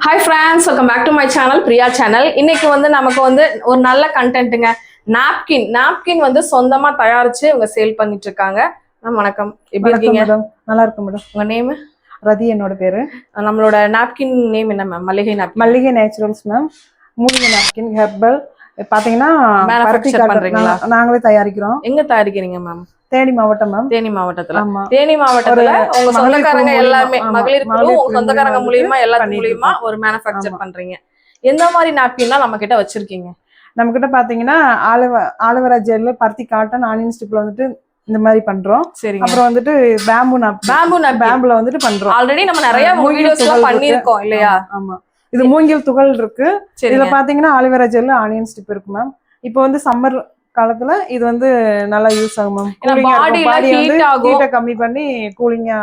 Hi friends, welcome back to my channel Priya channel. இன்னைக்கு வந்து நமக்கு வந்து ஒரு நல்ல கண்டென்ட்டுங்க. நாப்கின் வந்து சொந்தமா தயாரிச்சு இவங்க சேல் பண்ணிட்டு இருக்காங்க. வணக்கம், எப்படி இருக்கீங்க? நல்லா இருக்கும் மேடம். உங்க நேம்? ரதி என்னோட பேரு. நம்மளோட நாப்கின் நேம் என்ன மேம்? மல்லிகை நாப்கின். மல்லிகை நேச்சுரல்ஸ் மேம். மூலிகை நாப்கின் ஹெர்பல் பாத்தீங்கன்னா மேனுஃபேக்சர் பண்றீங்களா? நாங்களே தயாரிக்கிறோம். எங்க தயாரிக்கிறீங்க மேம்? தேனி மாவட்டம் மேம். தேனி மாவட்டத்துல உங்க சொந்தக்காரங்க எல்லாமே மகளிர் குழு உங்க சொந்தக்காரங்க மூலியமா எல்லாத்து மூலியமா ஒரு மேனுஃபேக்சர் பண்றீங்க. எந்த மாதிரி நாப்கின்லாம் நம்ம கிட்ட வச்சிருக்கீங்க? நம்ம கிட்ட பாத்தீங்கன்னா ஆலோவேரா ஜெல், பருத்தி காட்டன், ஆனியன் ஸ்டிப்ல வந்துட்டு இந்த மாதிரி பண்றோம். சரி. அப்புறம் வந்துட்டு பேம்புல வந்துட்டு பண்றோம். ஆல்ரெடி நம்ம நிறைய வீடியோஸ்லாம் பண்ணிருக்கோம் இல்லையா? ஆமா. இது மூங்கில் துகள் இருக்கு. இதுல பாத்தீங்கன்னா ஆலோவேரா ஜெல், ஆனியன் ஸ்டிப் இருக்கு மேம். இப்போ வந்து சம்மர் காலத்துல இது வந்து நல்லா யூஸ் ஆகும் மேம். ஹீட்ட கம்மி பண்ணி கூலிங்கா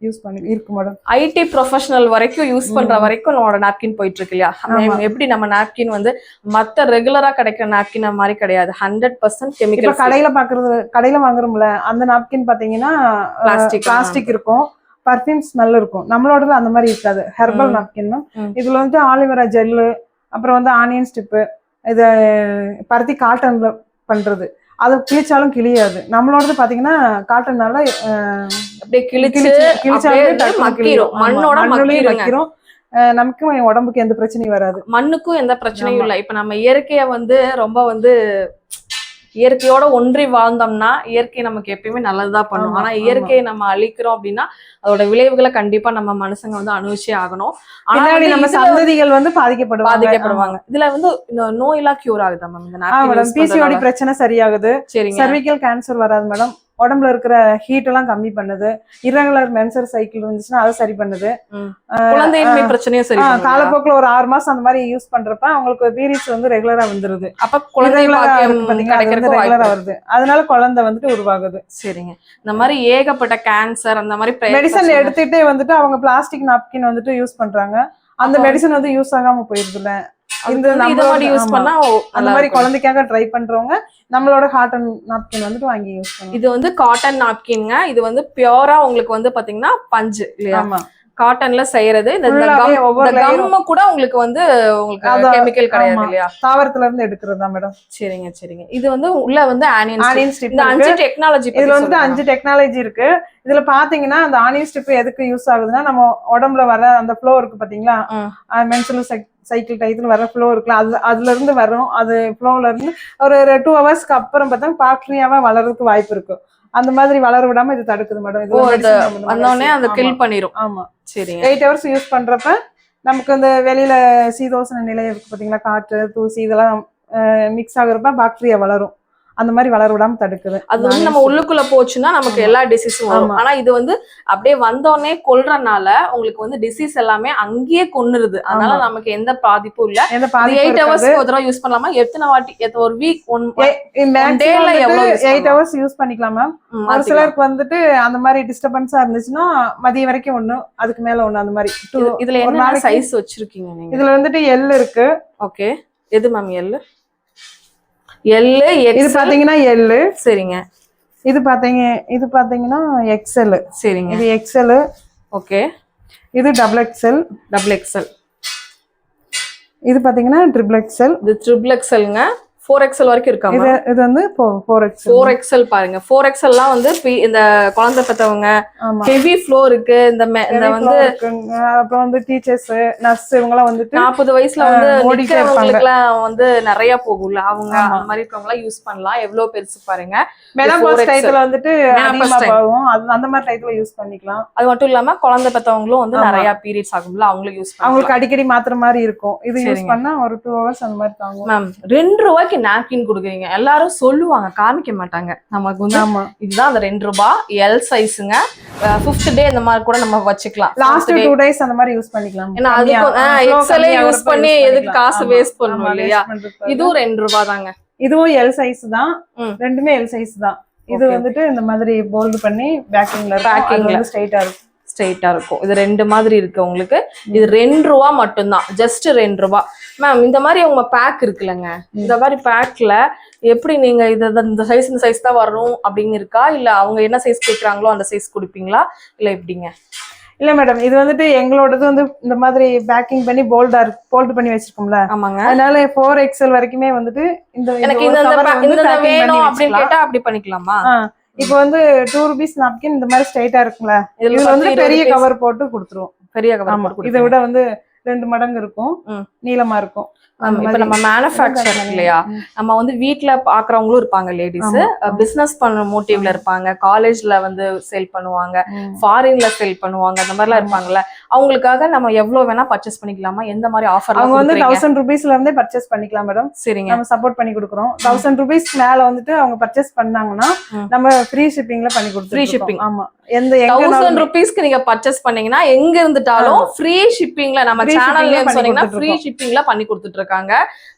யூஸ் பண்ணி இருக்கு மேடம். ஐடி ப்ரொஃபஷனல் வரைக்கும் யூஸ் பண்ற வரைக்கும் நம்மளோட நாப்கின் போயிட்டு இருக்கு இல்லையா? எப்படி நம்ம நாப்கின் வந்து மத்த ரெகுலரா கிடைக்கிற நாப்கின் மாதிரி கிடையாது. 100% கெமிக்கல். கடையில வாங்குறோம்ல அந்த நாப்கின் பாத்தீங்கன்னா பிளாஸ்டிக் இருக்கும், பர்ஃபியூம் ஸ்மெல் இருக்கும். நம்மளோட அந்த மாதிரி இருக்காது. Herbal napkin. இதுல வந்து ஆலிவேரா ஜெல்லு, அப்புறம் வந்து ஆனியன் ஸ்டிப்பு, இது பருத்தி காட்டன்ல பண்றது. அது கிழிச்சாலும் கிழியாது. நம்மளோடது பாத்தீங்கன்னா காட்டன்னால அப்படியே கிழிச்சாலும் வைக்கிறோம். நமக்கும் உடம்புக்கு எந்த பிரச்சனையும் வராது. மண்ணுக்கும் எந்த பிரச்சனையும் இல்லை. இப்ப நம்ம இயற்கைய வந்து ரொம்ப வந்து இயற்கையோட ஒன்றி வாழ்ந்தோம்னா இயற்கை நமக்கு எப்பயுமே நல்லதுதான் பண்ணும். ஆனா இயற்கையை நம்ம அழிக்கிறோம் அப்படின்னா அதோட விளைவுகளை கண்டிப்பா நம்ம மனுஷங்க வந்து அனுபவிச்சே ஆகணும். ஆனா நம்ம சந்ததிகள் வந்து பாதிக்கப்படுவாங்க. இதுல வந்து நோய் எல்லாம் கியூர் ஆகுதா மேம்? பிசிஓடி பிரச்சனை சரியாகுது. சர்விக்கல் கேன்சர் வராது மேடம். உடம்புல இருக்கிற ஹீட் எல்லாம் கம்மி பண்ணுது. இரகுலர் மென்சர் சைக்கிள் இருந்துச்சுன்னா அதை சரி பண்ணுது. குழந்தையின்மை பிரச்சனையும் சரி. காலப்போக்கில் ஒரு 6 மாசம் அந்த மாதிரி யூஸ் பண்றப்ப அவங்களுக்கு பீரியட்ஸ் வந்து ரெகுலரா வந்துருது. அப்ப குழந்தை ரெகுலரா வருது. அதனால குழந்தை வந்துட்டு உருவாகுது. சரிங்க. இந்த மாதிரி ஏகப்பட்ட கேன்சர் அந்த மாதிரி மெடிசன் எடுத்துட்டே வந்துட்டு அவங்க பிளாஸ்டிக் நாப்கின் வந்துட்டு யூஸ் பண்றாங்க. அந்த மெடிசன் வந்து யூஸ் ஆகாம போயிருதுல. அந்த மாதிரி குழந்தைக்காக ட்ரை பண்றவங்க நம்மளோட காட்டன் நாப்கின் வந்துட்டு வாங்கி யூஸ் பண்ணுவோம். இது வந்து காட்டன் நாப்கின்ங்க. இது வந்து பியூரா உங்களுக்கு வந்து பாத்தீங்கன்னா பஞ்சு இல்லையா? காட்டன்ல செய்யறது. இந்த கம்ம கூட உங்களுக்கு வந்து கெமிக்கல் கிடையாது இல்லையா? தாவரத்துல இருந்து எடுக்கிறதா மேடம். சரிங்க. இது வந்து உள்ள வந்து ஆனியன் ஸ்டிப். இந்த 5 டெக்னாலஜி, இதுல வந்து 5 டெக்னாலஜி இருக்கு. இதுல பாத்தீங்கன்னா அந்த ஆனியன் ஸ்டிப் எதுக்கு யூஸ் ஆகுதுன்னா, நம்ம உடம்புல வர அந்த ஃப்ளோ இருக்கு பாத்தீங்களா, மென்சுரல் சைக்கிள் டயத்துல வர ஃப்ளோ இருக்குல்ல, அதுல இருந்து வரும். அது ஃப்ளோல இருந்து ஒரு 2 ஹவர்ஸ்க்கு அப்புறம் பார்த்தா பாக்டீரியாவா வளர்றதுக்கு வாய்ப்பு இருக்கு. அந்த மாதிரி வளர விடாம இது தடுக்குது மேடம். அந்த கில் பண்ணிரும். ஆமா. சரி. 8 ஹவர்ஸ் யூஸ் பண்றப்ப நமக்கு இந்த வெளியில சீதோசன நிலை இருக்கு பாத்தீங்களா, காற்று தூசி இதெல்லாம் மிக்ஸ் ஆகுறப்ப பாக்டீரியா வளரும். அந்த மாதிரி வளர விடாம தடுக்குது. அது வந்து நம்ம உள்ளுக்குள்ள போச்சுன்னா நமக்கு எல்லா டிசீஸும் வரும். ஆனா இது வந்து அப்படியே வந்தோடனே கொல்றனால உங்களுக்கு வந்து டிசீஸ் எல்லாமே அங்கேயே கொன்னுருது. அதனால நமக்கு எந்த பாதிப்பும் இல்ல. 8 ஹவர்ஸ் ஒரு தடவை யூஸ் பண்ணலாமா? எத்தனை வாட்டி? ஒரு வீக் 8 ஹவர்ஸ் யூஸ் பண்ணிக்கலாம் மேம். ஒரு சிலருக்கு வந்துட்டு அந்த மாதிரி டிஸ்டர்பன்ஸா இருந்துச்சுன்னா மதியம் வரைக்கும் ஒண்ணு, அதுக்கு மேல ஒண்ணு, அந்த மாதிரி. இதுல என்ன சைஸ் வச்சிருக்கீங்க நீங்க? இதுல வந்துட்டு எல் இருக்கு. ஓகே. எது மேம் எல்? இது பாத்தீங்கன்னா எல். சரிங்க. இது பாத்தீங்கன்னா எக்ஸ்எல். சரிங்க. இது எக்ஸ்எல். ஓகே. இது டபுள் எக்ஸ்எல். இது பாத்தீங்கன்னா ட்ரிபிள் எக்ஸ்எல். இது ட்ரிபிள் எக்ஸ்எல்ங்க. 4XL வரைக்கும் இருக்காங்க. இது வந்து 4XL பாருங்க. 4XLலாம் வந்து இந்த குழந்தை பெற்றவங்க, ஹெவி ஃப்ளோ இருக்கு. இந்த வந்து அப்புறம் வந்து டீச்சர்ஸ், நர்ஸ் இவங்க எல்லாம் வந்துட்டு 40 வயசுல வந்து ஓடிக்கிறவங்களுக்குலாம் வந்து நிறைய போகும்ல, அவங்க அந்த மாதிரி இருக்கவங்க எல்லாம் யூஸ் பண்ணலாம். எவ்வளவு பெருசு பாருங்க. மெனோபாஸ் டைத்துல வந்துட்டு அந்த மாதிரி டைத்துல யூஸ் பண்ணிக்கலாம். அது மட்டும் இல்லாம குழந்தை பெற்றவங்களும் வந்து நிறைய பீரியட்ஸ் ஆகும்ல, அவங்களும் யூஸ் பண்ணலாம். அவங்களுக்கு அடிக்கடி மாத்திர மாதிரி இருக்கும். இது யூஸ் பண்ணா ஒரு 2 ஹவர்ஸ் அந்த மாதிரி தாங்கும். மேம் 2 ரூபாய்க்கு நாப்கின் கொடுக்குறீங்க. எல்லாரும் சொல்லுவாங்க, காமிக்க மாட்டாங்க. நமக்கு வந்து இதுதான் அந்த 2 ரூபாய் எல் சைஸுங்க. 5th டே இந்த மாதிரி கூட நம்ம வச்சுக்கலாம். லாஸ்ட் 2 டேஸ் அந்த மாதிரி யூஸ் பண்ணிக்கலாம். ஏன்னா அதுக்கு எக்ஸ்எல்ஏ யூஸ் பண்ணி எதுக்கு காசு வேஸ்ட் பண்ணணும் இல்லையா? இதுவும் 2 ரூபாய் தாங்க. இதுவும் எல் சைஸ் தான். ரெண்டுமே எல் சைஸ் தான். இது வந்துட்டு இந்த மாதிரி போல்ட் பண்ணி பேக்கிங்ல ஸ்ட்ரைட்டா இருக்கும். இது 2 மாதிரி இருக்கு உங்களுக்கு. இது 2 ரூபாய் மட்டும்தான். ஜஸ்ட் 2 ரூபாய். மேம் இந்த மாதிரி உங்க பேக் இருக்குல்லங்க, இந்த மாதிரி பேக்ல எப்படி நீங்க இந்த சைஸ் தான் வரணும் அப்படின்னு இருக்கா? இல்ல அவங்க என்ன சைஸ் கேட்கறாங்களோ அந்த சைஸ் கொடுப்பீங்களா? இல்ல எப்படிங்க? இல்ல மேடம், இது வந்துட்டு எங்களோடது வந்து இந்த மாதிரி பேக்கிங் பண்ணி போல்ட் பண்ணி வச்சிருக்கோம்ல. ஆமாங்க. அதனால 4XL வரைக்குமே வந்துட்டு எனக்கு இந்த வேணும் அப்படின்னு கேட்டா அப்படி பண்ணிக்கலாமா? இப்போ வந்து 2 rupees நாப்கின் இந்த மாதிரி ஸ்ட்ரைட்டா இருக்குல்ல, இதுல வந்து பெரிய கவர் போட்டு கொடுத்துருவோம். பெரிய கவர் போட்டு இதை விட வந்து 2 மடங்கு இருக்கும், நீளமா இருக்கும். இப்ப நம்ம மேனுஃபேக்சர் இல்லையா, நம்ம வந்து வீட்டுல பாக்குறவங்களும் இருப்பாங்க லேடிஸ், பிசினஸ் பண்ண மோட்டிவ்ல இருப்பாங்க, காலேஜ்ல வந்து சேல் பண்ணுவாங்க, ஃபாரின்ல சேல் பண்ணுவாங்க, அந்த மாதிரிலாம் இருப்பாங்கல்ல. அவங்களுக்காக நம்ம எவ்வளவு வேணா பர்ச்சேஸ் பண்ணிக்கலாமா? எந்த மாதிரி ஆஃபர்? அவங்க வந்து 1000 rupeesல இருந்தே பர்ச்சேஸ் பண்ணிக்கலாம் மேடம். சரிங்க, நம்ம சப்போர்ட் பண்ணி கொடுக்குறோம். 1000 rupees மேல வந்துட்டு அவங்க பர்ச்சேஸ் பண்ணாங்கன்னா நம்ம ஃப்ரீ ஷிப்பிங்ல பண்ணி கொடுத்துருவோம். Free shipping. ஆமா, 1000 rupeesக்கு நீங்க பர்ச்சேஸ் பண்ணீங்கன்னா எங்க இருந்துட்டாலும் ஃப்ரீ ஷிப்பிங்ல நம்ம சேனல்ல சொன்னீங்கன்னா ஃப்ரீ ஷிப்பிங்ல பண்ணி கொடுத்துட்டு இருக்காங்க.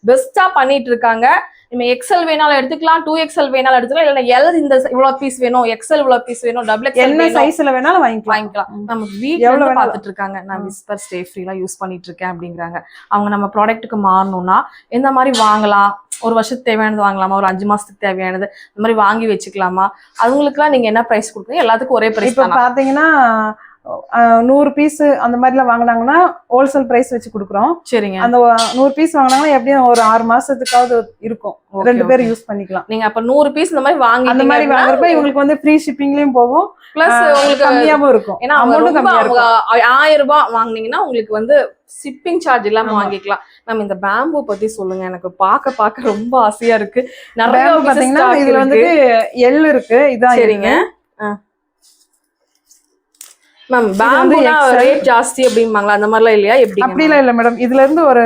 பெஸ்டா பண்ணிட்டு இருக்காங்க. நம்ம XL வேணாலும் எடுத்துக்கலாம், 2XL வேணாலும் எடுத்துக்கலாம், இல்ல L இந்த இவ்வளவு பீஸ் வேணும், XL இவ்வளவு பீஸ் வேணும், XXL என்ன சைஸ்ல வேணாலும் வாங்கிக்கலாம். நம்ம வீட்ல பாத்துட்டு இருக்காங்க. நான் விஸ்பர் ஸ்டே ஃப்ரீல யூஸ் பண்ணிட்டு இருக்கேன் அப்படிங்கிறாங்க. அவங்க நம்ம ப்ராடக்ட்டுக்கு மாறணும்னா எந்த மாதிரி வாங்கலாம்? ஒரு வருஷத்துக்கு தேவையானது வாங்கலாமா, ஒரு 5 மாசத்துக்கு தேவையானது இந்த மாதிரி வாங்கி வச்சுக்கலாமா? அவங்களுக்குலாம் நீங்க என்ன பிரைஸ் கொடுக்குறீங்க? எல்லாத்துக்கும் ஒரே பிரைஸ் தான்? பாத்தீங்கன்னா 100 பீஸ் அந்த மாதிரிலாம் வாங்கினாங்கன்னா ஹோல்சேல் பிரைஸ் வச்சு கொடுக்குறோம். சரிங்க. அந்த 100 பீஸ் வாங்கினாங்கன்னா எப்படியும் ஒரு 6 மாசத்துக்காவது இருக்கும், 2 பேர் யூஸ் பண்ணிக்கலாம். நீங்க அப்ப 100 பீஸ் இந்த மாதிரி வாங்கி அந்த மாதிரி வாங்குறப்ப இவங்களுக்கு வந்து ஃப்ரீ ஷிப்பிங்லயும் போகும், பிளஸ் உங்களுக்கு கம்மியாவும் இருக்கும். ஏன்னா அமௌண்ட் கம்மியா இருக்கும். 1000 ரூபாய் வாங்குனீங்கன்னா உங்களுக்கு வந்து ஷிப்பிங் சார்ஜ் இல்லாம வாங்கிக்கலாம். நம்ம இந்த பேம்பு பத்தி சொல்லுங்க, எனக்கு பார்க்க ரொம்ப ஆசையா இருக்கு. நிறைய பாத்தீங்கன்னா இதுல வந்துட்டு L இருக்கு, இதான். சரிங்க மேம், பேம்புனா ரேட் ஜாஸ்தி அப்படிம்பாங்களா, அந்த மாதிரிலாம் இல்லையா? எப்படி? அப்படிலாம் இல்ல மேடம், இதுல இருந்து ஒரு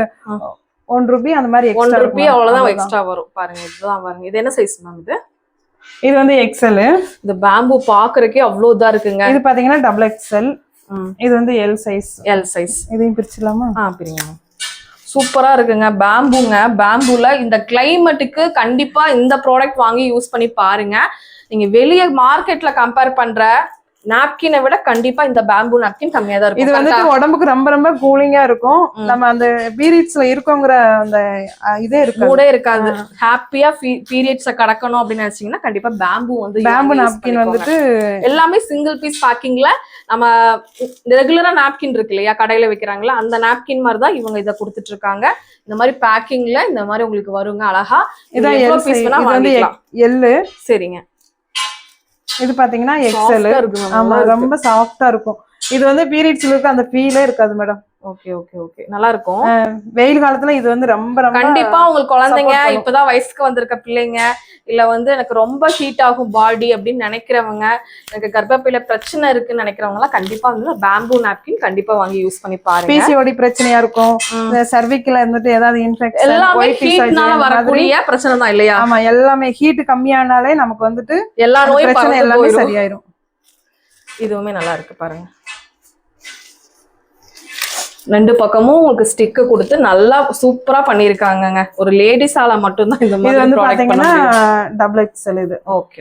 1 ரூபாய் அந்த மாதிரி 1 ரூபாய் அவ்வளவுதான் எக்ஸ்ட்ரா வரும். பாருங்க, இதுதான் பாருங்க. இது என்ன சைஸ் மேம்? இது வந்து XL. இந்த பேம்பு பாக்குறதுக்கே அவ்வளவு இதா இருக்குங்க. இது பாத்தீங்கன்னா XXL. இது வந்து L சைஸ். இதையும் பிரிச்சுலாமா? பிரிங்க. சூப்பரா இருக்குங்க பேம்புங்க. பேம்புல இந்த கிளைமேட்டுக்கு கண்டிப்பா இந்த ப்ராடக்ட் வாங்கி யூஸ் பண்ணி பாருங்க. நீங்க வெளியே மார்க்கெட்ல கம்பேர் பண்ற நாப்கினை விட கண்டிப்பா இந்த பேம்பு நாப்கின் கம்மியா தான் இருக்கும். இது வந்துட்டு உடம்புக்கு ரொம்ப கூலிங்கா இருக்கும். நம்ம அந்த பீரியட்ஸ்ல இருக்கோங்கிற அந்த இதே இருக்காது. ஹாப்பியா பீரியட்ஸ கடக்கணும் அப்படின்னு நினைச்சீங்கன்னா கண்டிப்பா பேம்பு வந்து பேம்பு நாப்கின் வந்துட்டு எல்லாமே சிங்கிள் பீஸ் பேக்கிங்ல. நம்ம ரெகுலரா நாப்கின் இருக்கு இல்லையா, கடையில வைக்கிறாங்களா, அந்த நாப்கின் மாதிரி தான் இவங்க இதை கொடுத்துட்டு இருக்காங்க. இந்த மாதிரி பேக்கிங்ல இந்த மாதிரி உங்களுக்கு வருங்க அழகா. இதான் பீஸ் வேணா வாங்கிக்கலாம். L. சரிங்க. இது பாத்தீங்கன்னா XL. ஆமா, ரொம்ப சாஃப்டா இருக்கும். இது வந்து பீரியட்ஸ்ல இருக்க அந்த ஃபீலே இருக்காது மேடம். ஓகே, நல்லா இருக்கும். வெயில் காலத்துல இது வந்து ரொம்ப கண்டிப்பா உங்களுக்கு குழந்தைங்க, இப்பதான் வயசுக்கு வந்திருக்க பிள்ளைங்க, இல்ல வந்து எனக்கு ரொம்ப ஹீட் ஆகும் பாடி அப்படின்னு நினைக்கிறவங்க, எனக்கு கர்ப்பப்பையில பிரச்சனை இருக்குன்னு நினைக்கிறவங்க எல்லாம் கண்டிப்பா வந்து பேம்பு நாப்கின் கண்டிப்பா வாங்கி யூஸ் பண்ணி பாருங்க. PCOD பிரச்சனையா இருக்கும், சர்விக்கல்ல இருந்துட்டு ஏதாவது இன்ஃபெக்ஷன், எல்லாமே ஹீட்னால வரக்கூடிய பிரச்சனை தான் இல்லையா? ஆமா, எல்லாமே ஹீட் கம்மியானாலே நமக்கு வந்துட்டு எல்லா நோயும் பிரச்சனை எல்லாமே சரியாயிரும். இதுவுமே நல்லா இருக்கு பாருங்க. 2 பக்கமும் உங்களுக்கு ஸ்டிக் கொடுத்து நல்லா சூப்பரா பண்ணிருக்காங்க. ஒரு லேடிஸால மட்டும் தான் இந்த மாதிரி வந்து பாத்தீங்கன்னா XXL இது. ஓகே.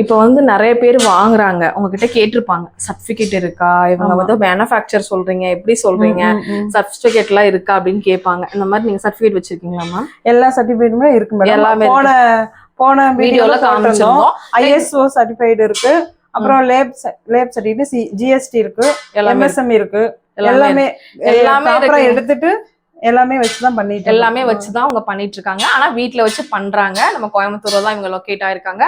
இப்போ வந்து நிறைய பேர் வாங்குறாங்க, உங்ககிட்ட கேட்டிருப்பாங்க சர்டிபிகேட் இருக்கா, இவங்க வந்து மேனுஃபேக்சர் சொல்றீங்க, எப்படி சொல்றீங்க, சர்டிபிகேட் எல்லாம் இருக்கா அப்படின்னு கேட்பாங்க. இந்த மாதிரி நீங்க சர்டிபிகேட் வச்சிருக்கீங்களா மேம்? எல்லா சர்டிபிகேட்டுமே இருக்கு மேடம். எல்லாமே போன வீடியோல காமிச்சோம். ISO சர்டிஃபைடு இருக்கு, அப்புறம் லேப் சர்டிஃபிகேட், GST இருக்கு, MSM இருக்கு, எல்லாமே எடுத்துட்டு எல்லாமே வச்சுதான் அவங்க பண்ணிட்டு இருக்காங்க. ஆனா வீட்டுல வச்சு பண்றாங்க. நம்ம கோயம்புத்தூர்ல தான் இவங்க லொகேட் ஆயிருக்காங்க.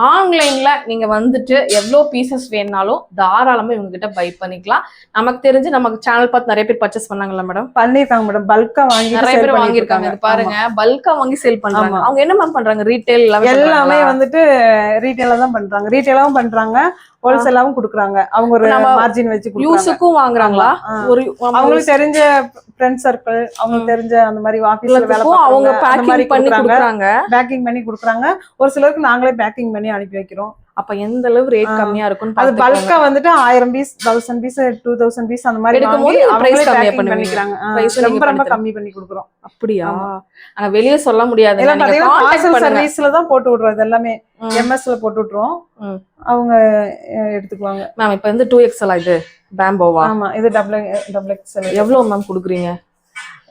ஆன்லைன்ல நீங்க வந்துட்டு எவ்வளவு பீசஸ் வேணாலும் தாராளமா இவங்க கிட்ட பை பண்ணிக்கலாம். நமக்கு தெரிஞ்சு நமக்கு சேனல் பார்த்து நிறைய பேர் பர்ச்சேஸ் பண்ணாங்களா மேடம்? பண்ணிருக்காங்க மேடம், பல்கா வாங்கி நிறைய பேர் வாங்கிருக்காங்க. பாருங்க, பல்கா வாங்கி சேல் பண்றாங்க. அவங்க என்ன மேம் பண்றாங்க? ரீட்டைல் எல்லாமே வந்துட்டு ரீட்டைலா தான் பண்றாங்க, ரீட்டைலாவும் பண்றாங்க, ஹோல்சேலாவும் குடுக்குறாங்க. அவங்க ஒரு மார்ஜின் வச்சு யூஸுக்கும் வாங்குறாங்களா? ஒரு அவங்களுக்கு தெரிஞ்ச ஃப்ரெண்ட் சர்க்கிள், அவங்களுக்கு தெரிஞ்ச அந்த மாதிரி ஆபீஸ்ல வேலை அவங்க பேக்கிங் பண்ணி கொடுக்குறாங்க, பேக்கிங் பண்ணி கொடுக்குறாங்க. ஒரு சிலருக்கு நாங்களே பேக்கிங் பண்ணி அனுப்பி வைக்கிறோம். அப்ப எந்த அளவு ரேட் கம்மியா இருக்கும்? அது பல்கா வந்துட்டு 1000 பீஸ், 1000 பீஸ், 2000 பீஸ் அந்த மாதிரி வாங்கி பிரைஸ் கம்மி பண்ணிக்கிறாங்க. ரொம்ப கம்மி பண்ணி கொடுக்குறோம். அப்படியா? ஆனா வெளிய சொல்ல முடியாது. பார்சல் சர்வீஸ்ல தான் போட்டு விடுறது, எல்லாமே MSல போட்டு விட்டுறோம், அவங்க எடுத்துக்குவாங்க. மேம் இப்போ வந்து 2XL இது பேம்போவா? ஆமா, இது XXL. எவ்வளவு மேம் கொடுக்குறீங்க?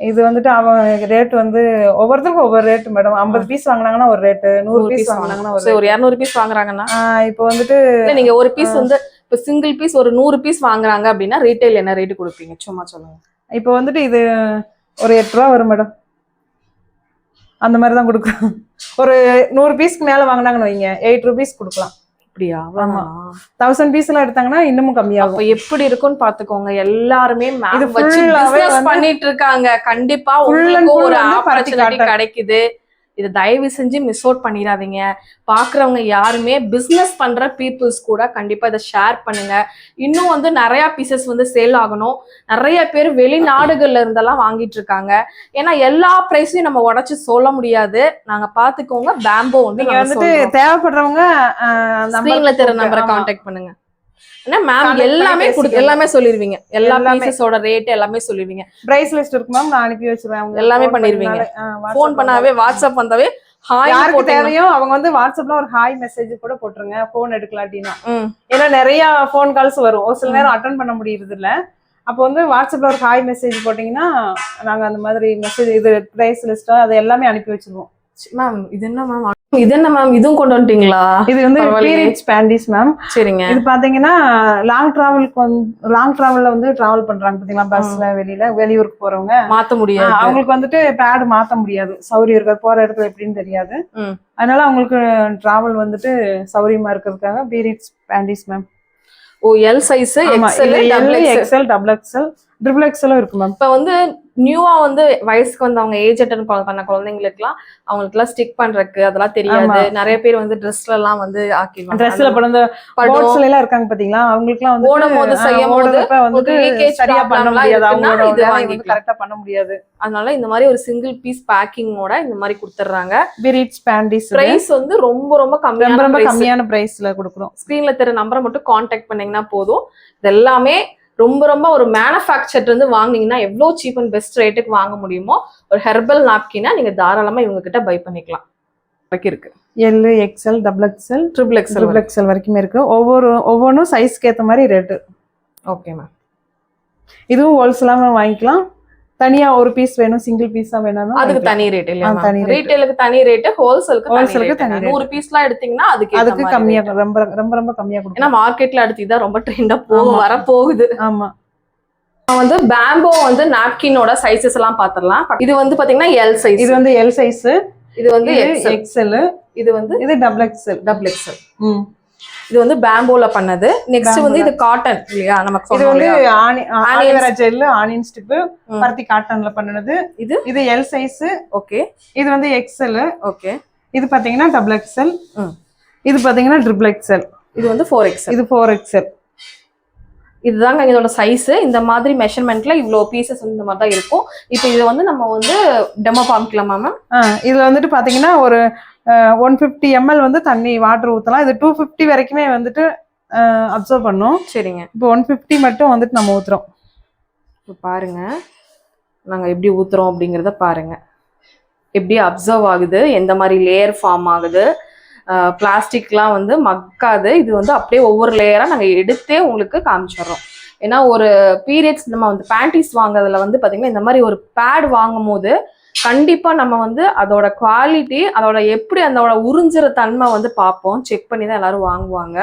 இது வந்துட்டு அவங்க ரேட் வந்து ஒவ்வொருத்தருக்கும் ஒவ்வொரு ரேட் மேடம். 50 பீஸ் வாங்கினாங்கன்னா ஒரு ரேட்டு, 100 பீஸ் வாங்கினாங்கன்னா ஒரு 200 பீஸ் வாங்குறாங்கன்னா இப்போ வந்துட்டு நீங்க ஒரு பீஸ் வந்து இப்போ சிங்கிள் பீஸ் ஒரு 100 பீஸ் வாங்குறாங்க அப்படின்னா ரீட்டைல் என்ன ரேட்டு கொடுப்பீங்க சும்மா சொல்லுங்க. இப்போ வந்துட்டு இது ஒரு 8 ரூபா வரும் மேடம், அந்த மாதிரி தான் கொடுக்குறோம். ஒரு 100 பீஸ்க்கு மேல வாங்கினாங்கன்னு வைங்க 8 rupees கொடுக்கலாம். அப்படியா? ஆமா. 1000 பீஸ் எல்லாம் எடுத்தாங்கன்னா இன்னமும் கம்மியாகும். அப்ப எப்படி இருக்கும்னு பாத்துக்கோங்க. எல்லாருமே இது மேம் வச்சு full-ஆவே business வந்து பண்ணிட்டு இருக்காங்க. கண்டிப்பா full and உங்களுக்கு full ஒரு வந்து பருத்தி ஆப்பர்ச்சுனிட்டி காட்டன். கிடைக்குது. இது தயவு செஞ்சு மிஸ் அவுட் பண்ணிடாதீங்க. பாக்குறவங்க யாருமே பிசினஸ் பண்ற பீப்புள்ஸ் கூட கண்டிப்பா இதை ஷேர் பண்ணுங்க. இன்னும் வந்து நிறைய பீசஸ் வந்து சேல் ஆகணும். நிறைய பேர் வெளிநாடுகள்ல இருந்தெல்லாம் வாங்கிட்டு இருக்காங்க. ஏன்னா எல்லா பிரைஸையும் நம்ம உடைச்சு சொல்ல முடியாது. நாங்க பாத்துக்கோங்க. பேம்போ வந்து நீங்க வந்துட்டு தேவைப்படுறவங்க ஸ்கிரீன்ல தெரிய நம்பரை கான்டாக்ட் பண்ணுங்க. ஏன்னா மேம் Contact எல்லாமே பண்ணி எல்லாமே சொல்லிருவீங்க. எல்லா எல்லாமே. பீசஸோட ரேட் எல்லாமே சொல்லிருவீங்க. பிரைஸ் லிஸ்ட் இருக்கு மேம், நான் அனுப்பி வச்சிருவேன். அவங்க எல்லாமே phone பண்ணிருவீங்க. பண்ணாலே, ஃபோன் பண்ணாவே வாட்ஸ்அப் வந்தாவே ஹாய் யாருக்கு போட்டீங்க. தேவையோ அவங்க வந்து வாட்ஸ்அப்ல ஒரு ஹாய் மெசேஜ் கூட போட்டுருங்க, போன் எடுக்கலாட்டினா. ம். ஏன்னா நிறைய போன் கால்ஸ் வரும், ஒரு சில நேரம் அட்டன் பண்ண முடியறது இல்ல. அப்போ வந்து வாட்ஸ்அப்ல ஒரு ஹாய் மெசேஜ் போட்டீங்கன்னா நாங்க அந்த மாதிரி மெசேஜ் இது பிரைஸ் லிஸ்ட் அது எல்லாமே அனுப்பி வச்சிருவோம். மேம் இது என்ன மேம் இதுவும் கொண்டு வந்துட்டீங்களா? இது வந்து பரவாயில்லையே. Periods panties ma'am. சரிங்க. இது பாத்தீங்கன்னா லாங் டிராவல்ல வந்து டிராவல் பண்றாங்க பாத்தீங்களா, பஸ்ல வெளியூருக்கு போறவங்க மாத்த முடியாது. அவங்களுக்கு வந்துட்டு பேட் மாத்த முடியாது, சௌரியம் இருக்காது, போற இடத்துல எப்படின்னு தெரியாது. ம். அதனால அவங்களுக்கு டிராவல் வந்துட்டு சௌரியமா இருக்கிறதுக்காக பீரியட்ஸ் பேண்டிஸ் மேம். ஓ L size, XL, double XL, double XL, triple XL இருக்கு மேம். இப்ப வந்து நியூவா வந்து வயசுக்கு வந்தவங்க ஏஜ் அட்டன் பண்ண குழந்தைங்களுக்குலாம் அவங்களுக்குலாம் ஸ்டிக் பண்றதுக்கு அதெல்லாம் தெரியாது. நிறைய பேர் வந்து ட்ரெஸ்ல எல்லாம் வந்து ஆக்கிடுவாங்க. ட்ரெஸ்ல படுந்த போட்ஸ்ல எல்லாம் இருக்காங்க பாத்தீங்களா, அவங்களுக்கு எல்லாம் வந்து ஓடும்போது செய்யும்போது வந்துட்டு leakage சரியா பண்ண problem முடியாது, எல்லாம் அவங்களோட இருக்குன்னா இது வேலையை வந்து வாங்கிக்கலாம். கரெக்டா பண்ண முடியாது. அதனால இந்த மாதிரி ஒரு சிங்கிள் பீஸ் பேக்கிங்கோட இந்த மாதிரி கொடுத்துறாங்க. பீரியட்ஸ் பேண்டிஸ் பிரைஸ் வந்து ரொம்ப ரொம்ப ரொம்ப கம்மியான ரொம்ப கம்மியான பிரைஸ்ல கொடுக்குறோம். ஸ்கிரீன்ல தெரிய நம்பரை மட்டும் கான்டாக்ட் பண்ணீங்கன்னா போதும். இது எல்லாமே ரொம்ப ரொம்ப ஒரு மேனுஃபேக்சர் வந்து வாங்கினீங்கன்னா எவ்வளவு சீப் அண்ட் பெஸ்ட் ரேட்டுக்கு வாங்க முடியுமோ ஒரு ஹெர்பல் நாப்கினா நீங்க தாராளமா இவங்க கிட்ட பை பண்ணிக்கலாம். இருக்கு L, XL, double XL, triple XL வரைக்குமே இருக்கு. ஒவ்வொன்றும் சைஸ்க்கு ஏற்ற மாதிரி ரேட்டு. Okay ma'am. இதுவும் ஹோல்சேலாக வாங்கிக்கலாம். தனியா ஒரு பீஸ் வேணும், சிங்கிள் பீஸா வேணும், அதுக்கு தனி ரேட் இல்லையா? தனி rate. ரீட்டைலுக்கு தனி ரேட், ஹோல்சேலுக்கு தனி rate. 100 பீஸ்லாம் எடுத்தீங்கன்னா அதுக்கு கம்மியா ரொம்ப ரொம்ப ரொம்ப கம்மியா கொடுக்கும். ஏன்னா மார்க்கெட்ல அடுத்து இதான் ரொம்ப ட்ரெண்டா வர போகுது. ஆமா. வந்து பேம்போ வந்து நாப்கினோட சைஸஸ் எல்லாம் பாத்திரலாம். இது வந்து பாத்தீங்கன்னா எல் சைஸ், இது வந்து எல் சைஸ், இது வந்து எக்ஸ்எல், இது டபுள் எக்ஸ்எல். இது வந்து பேம்போல பண்ணது. நெக்ஸ்ட் வந்து இது காட்டன் இல்லையா? நமக்கு இது வந்து ஆலிவேரா ஜெல், ஆனியன் ஸ்டிப், பருத்தி காட்டன்ல பண்ணது. இது எல் சைஸ். ஓகே. இது வந்து எக்ஸ்எல். ஓகே. இது பாத்தீங்கன்னா டபுள் எக்ஸ்எல். இது பாத்தீங்கன்னா ட்ரிபிள் எக்ஸ்எல். இது வந்து 4XL. இது 4XL. இதுதாங்க இதோட சைஸ். இந்த மாதிரி மெஷர்மெண்ட்ல இவ்வளோ பீசஸ் வந்து இந்த மாதிரி தான் இருக்கும். இப்போ இது வந்து நம்ம வந்து டெமோ காமிக்கலாமா மேம்? இதுல வந்துட்டு பாத்தீங்கன்னா ஒரு 150 ml வந்து தண்ணி வாட்டர் ஊத்தலாம். இது 250 வரைக்குமே வந்துட்டு அப்சர்வ் பண்ணும். சரிங்க. இப்போ 150 மட்டும் வந்துட்டு நம்ம ஊத்துறோம். இப்போ பாருங்க நாங்க எப்படி ஊத்துறோம் அப்படிங்கறத பாருங்க. எப்படி அப்சர்வ் ஆகுது, எந்த மாதிரி லேயர் ஃபார்ம் ஆகுது. பிளாஸ்டிக்லாம் வந்து மக்காது. இது வந்து அப்படியே ஒவ்வொரு லேயரா நாங்க எடுத்தே உங்களுக்கு காமிச்சிடுறோம். ஏன்னா ஒரு பீரியட்ஸ் நம்ம வந்து பேண்டிஸ் வாங்குறதுல வந்து பாத்தீங்கன்னா இந்த மாதிரி ஒரு பேட் வாங்கும் போது கண்டிப்பா நம்ம வந்து அதோட குவாலிட்டி, அதோட எப்படி அதோட உறிஞ்சுற தன்மை வந்து பார்ப்போம். செக் பண்ணி தான் எல்லாரும் வாங்குவாங்க.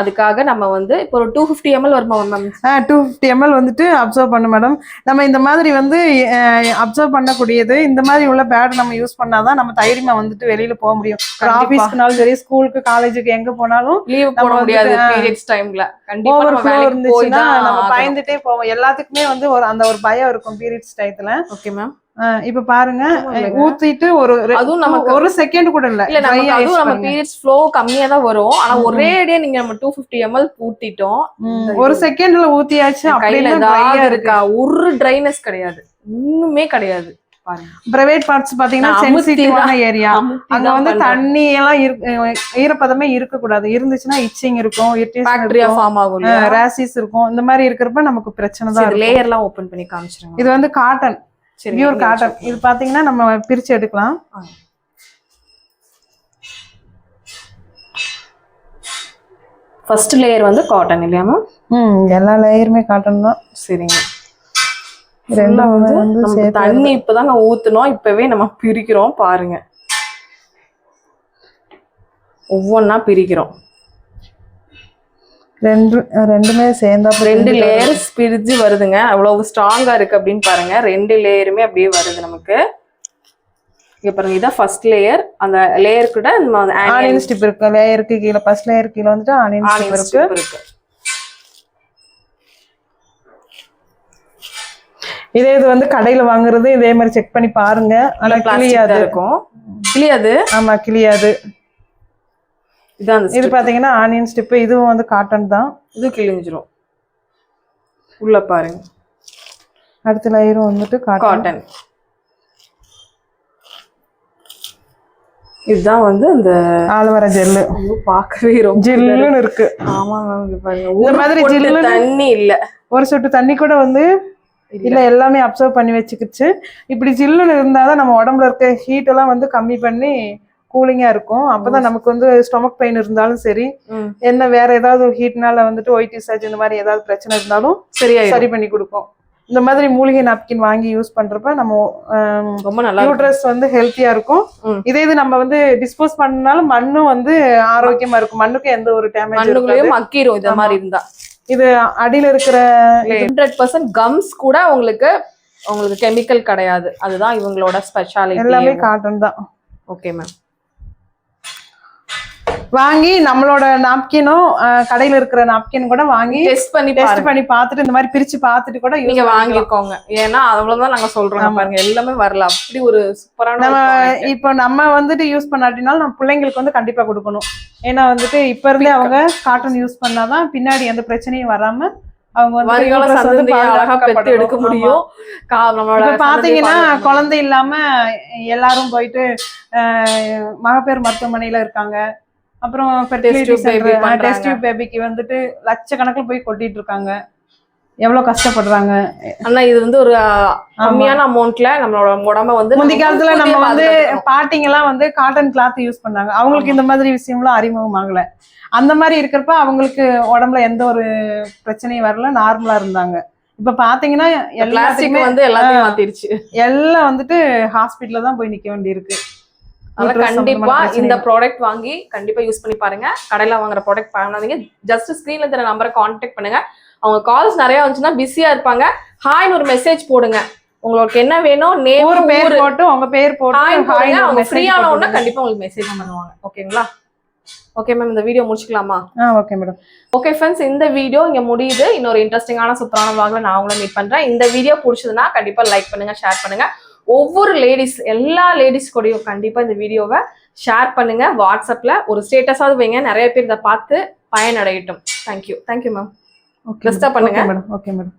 அதுக்காக நம்ம வந்து இப்போ ஒரு 250 ml வருமா மேம்? 250 ml வந்துட்டு அப்சர்வ் பண்ணு மேடம். நம்ம இந்த மாதிரி வந்து அப்சர்வ் பண்ணக்கூடியது, இந்த மாதிரி உள்ள பேட் நம்ம யூஸ் பண்ணாதான் நம்ம தைரியமா வந்துட்டு வெளியில போக முடியும். ஆபீஸ்க்குனாலும் சரி, ஸ்கூலுக்கு, காலேஜுக்கு எங்க போனாலும் லீவ் போட முடியாது பீரியட்ஸ் டைம்ல. கண்டிப்பா நம்ம வேலைக்கு போய் தான் நம்ம பயந்துட்டே போவோம். எல்லாத்துக்குமே வந்து அந்த ஒரு பயம் இருக்கும் பீரியட்ஸ் டயத்துல. Okay ma'am. இப்ப பாருங்க, ஊத்திட்டு அதுவும் நமக்கு ஒரு செகண்ட் கூட இல்ல, நம்ம பீரியட்ஸ் ஃப்ளோ கம்மியா தான் வரும். ஆனா ஒரே அடியா நீங்க நம்ம 250 ml ஊத்திட்டோம், ஒரு செகண்ட்ல ஊத்தியாச்சு. கையில இருக்கா? ஒரு ட்ரைனஸ் கிடையாது, இன்னுமே கிடையாது. பிரைவேட் பார்ட்ஸ் பாத்தீங்கன்னா சென்சிட்டிவான ஏரியா. அங்க வந்து தண்ணி எல்லாம் ஈரப்பதமே இருக்க கூடாது. இருந்துச்சுன்னா இச்சிங் இருக்கும், பாக்டீரியா ஃபார்ம் ஆகும், ராசிஸ் இருக்கும். இந்த மாதிரி இருக்கிறப்ப நமக்கு பிரச்சனை தான். லேயர்லாம் ஓபன் பண்ணி காமிச்சிருங்க. இது வந்து காட்டன், பியூர் காட்டன். இது பாத்தீங்கன்னா நம்ம பிரிச்சு எடுக்கலாம். ஃபர்ஸ்ட் லேயர் வந்து காட்டன் இல்லையாமா? எல்லா லேயருமே காட்டன் தான். சரிங்க. வந்து தண்ணி இப்பதாங்க ஊத்துனோம், இப்பவே நம்ம பிரிக்கிறோம் பாருங்க. ஒவ்வொன்னா பிரிக்கிறோம். ரெண்டுமே சேர்ந்தா 2 லேயர்ஸ் பிரிஞ்சு வருதுங்க. அவ்வளவு ஸ்ட்ராங்கா இருக்கு அப்படின்னு பாருங்க. 2 லேயருமே அப்படியே வருது நமக்கு. இங்க பாருங்க, இதான் ஃபர்ஸ்ட் லேயர். அந்த லேயர் கூட ஆனியன் ஸ்டிப் இருக்கு. லேயருக்கு கீழே ஃபர்ஸ்ட் லேயர் கீழே வந்துட்டு ஆனியன் ஸ்டிப் இருக்கு. இதே இது வந்து கடையில வாங்குறது இதே மாதிரி செக் பண்ணி பாருங்க. ஆனா கிளியாது இருக்கும். கிளியாது. ஆமா கிளியாது. இதான் இது பாத்தீங்கன்னா ஆனியன் ஸ்டிப். இதுவும் வந்து காட்டன் தான். இது கிழிஞ்சிரும். உள்ள பாருங்க. அடுத்த லேயரும் வந்துட்டு காட்டன். இதுதான் வந்து அந்த ஆலோவேரா ஜெல்லு. பார்க்கவே ரொம்ப ஜில்லுன்னு இருக்கு. ஆமா மேம் பாருங்க. இந்த மாதிரி ஜில்லுன்னு தண்ணி இல்ல. ஒரு சொட்டு தண்ணி கூட வந்து இல்ல, எல்லாமே அப்சர்வ் பண்ணி வச்சுக்கிச்சு. இப்படி ஜில்லுன்னு இருந்தாதான் நம்ம உடம்புல இருக்க ஹீட் எல்லாம் வந்து கம்மி பண்ணி கூலிங்கா இருக்கும். அப்பதான் நமக்கு வந்து ஸ்டொமக் பெயின் இருந்தாலும் சரி, என்ன வேற ஏதாவது ஹீட்னால வந்துட்டு ஒயிட் டிஸ்சார்ஜ் இந்த மாதிரி ஏதாவது பிரச்சனை இருந்தாலும் சரி பண்ணி கொடுக்கும். இந்த மாதிரி மூலிகை நாப்கின் வாங்கி யூஸ் பண்றப்ப நம்ம ரொம்ப நல்லா யூட்ரஸ் வந்து ஹெல்த்தியா இருக்கும். இதே இது நம்ம வந்து டிஸ்போஸ் பண்ணனாலும் மண்ணும் வந்து ஆரோக்கியமா இருக்கும். மண்ணுக்கு எந்த ஒரு டேமேஜ் மக்கிரும் இந்த மாதிரி இருந்தா. இது அடியில இருக்கிற 100% கம்ஸ் கூட உங்களுக்கு கெமிக்கல் கிடையாது. அதுதான் இவங்களோட ஸ்பெஷாலிட்டி. எல்லாமே காட்டன் தான். Okay ma'am. வாங்கி நம்மளோட நாப்கினும் கடையில இருக்கிற நாப்கின் கூட வாங்கி டெஸ்ட் பண்ணி பார்த்துட்டு இந்த மாதிரி பிரிச்சு பார்த்துட்டு கூட நீங்க வாங்கிக்கோங்க. ஏன்னா அவ்வளவுதான் நாங்க சொல்றோம் பாருங்க, எல்லாமே வரல. அப்படி ஒரு சூப்பரான இப்போ நம்ம வந்துட்டு யூஸ் பண்ணாட்டினாலும் நம்ம பிள்ளைங்களுக்கு வந்து கண்டிப்பா கொடுக்கணும். ஏன்னா வந்துட்டு இப்ப இருந்தே அவங்க காட்டன் யூஸ் பண்ணாதான் பின்னாடி எந்த பிரச்சனையும் வராம அவங்க வந்து அழகா பெத்து எடுக்க முடியும். பாத்தீங்கன்னா குழந்தை இல்லாம எல்லாரும் போயிட்டு மகப்பேறு மருத்துவமனையில இருக்காங்க. அப்புறம் டெஸ்ட் டியூப் பேபிக்கு வந்துட்டு லட்சக்கணக்கில் போய் கொட்டிட்டு இருக்காங்க. எவ்வளவு கஷ்டப்படுறாங்க. ஆனா இது வந்து ஒரு கம்மியான அமௌண்ட்ல நம்மளோட உடம்ப வந்து முந்தைய காலத்துல நம்ம வந்து பாட்டிங்க எல்லாம் வந்து காட்டன் கிளாத் யூஸ் பண்ணாங்க. அவங்களுக்கு இந்த மாதிரி விஷயம்லாம் அறிமுகம் ஆகல. அந்த மாதிரி இருக்கிறப்ப அவங்களுக்கு உடம்புல எந்த ஒரு பிரச்சனையும் வரல, நார்மலா இருந்தாங்க. இப்ப பாத்தீங்கன்னா எல்லாத்துக்குமே வந்து எல்லாத்தையும் மாத்திருச்சு. எல்லாம் வந்துட்டு ஹாஸ்பிட்டல்ல தான் போய் நிக்க வேண்டியிருக்கு. கண்டிப்பா இந்த ப்ராடக்ட் வாங்கி கண்டிப்பா யூஸ் பண்ணி பாருங்க. கடையில வாங்குற ப்ராடக்ட் பண்ணாதீங்க. ஜஸ்ட் ஸ்கிரீன்ல தெரிய நம்பரை கான்டாக்ட் பண்ணுங்க. அவங்க கால்ஸ் நிறைய வந்துச்சுன்னா பிஸியா இருப்பாங்க. ஹாய்னு ஒரு மெசேஜ் போடுங்க. உங்களுக்கு என்ன வேணும் நேம் பேர் போட்டு உங்க பேர் போட்டு அவங்க ஃப்ரீயான உடனே கண்டிப்பா உங்களுக்கு மெசேஜ் பண்ணுவாங்க. ஓகேங்களா? ஓகே மேம், இந்த வீடியோ முடிச்சுக்கலாமா? Okay madam. ஓகே ஃப்ரெண்ட்ஸ், இந்த வீடியோ இங்க முடியுது. இன்னொரு இன்ட்ரெஸ்டிங்கான சூப்பரான vlogல நான் உங்களை மீட் பண்றேன். இந்த வீடியோ பிடிச்சதுன்னா கண்டிப்பா லைக் பண்ணுங்க, ஷேர் பண்ணுங்க. ஒவ்வொரு லேடிஸ், எல்லா லேடிஸ் கூடயும் கண்டிப்பா இந்த வீடியோவை ஷேர் பண்ணுங்க. வாட்ஸ்அப்ல ஒரு ஸ்டேட்டஸாவது வைங்க, நிறைய பேர் இதை பார்த்து பயனடையட்டும். Thank you ma'am. பெஸ்டா பண்ணுங்க. Okay madam.